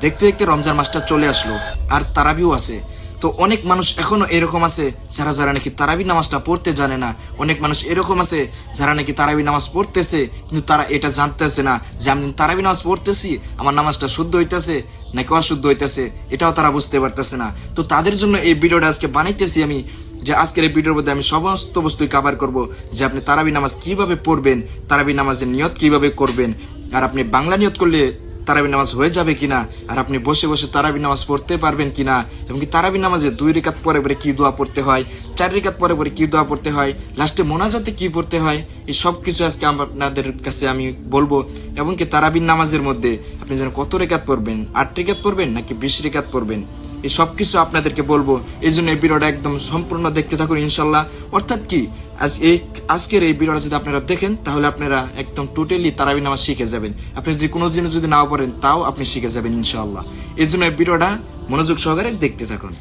দেখতে দেখতে রমজান মাসটা চলে আসলো, আর তারাবিও আছে। তো অনেক মানুষ এখনো এরকম আছে যারা যারা নাকি তারাবি নামাজটা পড়তে জানে না। অনেক মানুষ এরকম আছে যারা নাকি তারাবি নামাজ পড়তেছে, কিন্তু তারা এটা জানতেছে না যে আমি তারাবি নামাজ পড়তেছি, আমার নামাজটা শুদ্ধ হইতেছে নাকি অশুদ্ধ হইতেছে, এটাও তারা বুঝতে পারতেছে না। তো তাদের জন্য এই ভিডিওটা আজকে বানাইতেছি আমি, যে আজকের এই ভিডিওর মধ্যে আমি সমস্ত বস্তুই কভার করব, যে আপনি তারাবি নামাজ কিভাবে পড়বেন, তারাবি নামাজের নিয়ত কিভাবে করবেন, আর আপনি বাংলা নিয়ত করলে তারাবি নামাজ হয়ে যাবে কিনা, আর আপনি বসে বসে তারাবি নামাজ পড়তে পারবেন কিনা, এবং কি তারাবি নামাজে 2 রিকাত পরে পরে কি দোয়া পড়তে হয়, 4 রিকাত পরে পরে কি দোয়া পড়তে হয়, লাস্টে মোনাজাতে কি পড়তে হয়, এই সব কিছু আজকে আপনাদের কাছে আমি বলবো। এবং কি তারাবির নামাজের মধ্যে আপনি যেন কত রিকাত পড়বেন, 8 রিকাত পড়বেন নাকি 20 রিকাত পড়বেন, এই সব কিছু আপনাদেরকে বলবো। এই জন্য এই ভিডিওটা একদম সম্পূর্ণ দেখতে থাকুন ইনশাল্লাহ। অর্থাৎ কি, আজকের এই ভিডিওটা যদি আপনারা দেখেন তাহলে আপনারা একদম টোটালি তারাবি নামাজ শিখে যাবেন। আপনি যদি কোনোদিনও যদি নাও পড়েন তাও আপনি শিখে যাবেন ইনশাআল্লাহ। এই জন্য এই ভিডিওটা মনোযোগ সহকারে দেখতে থাকুন।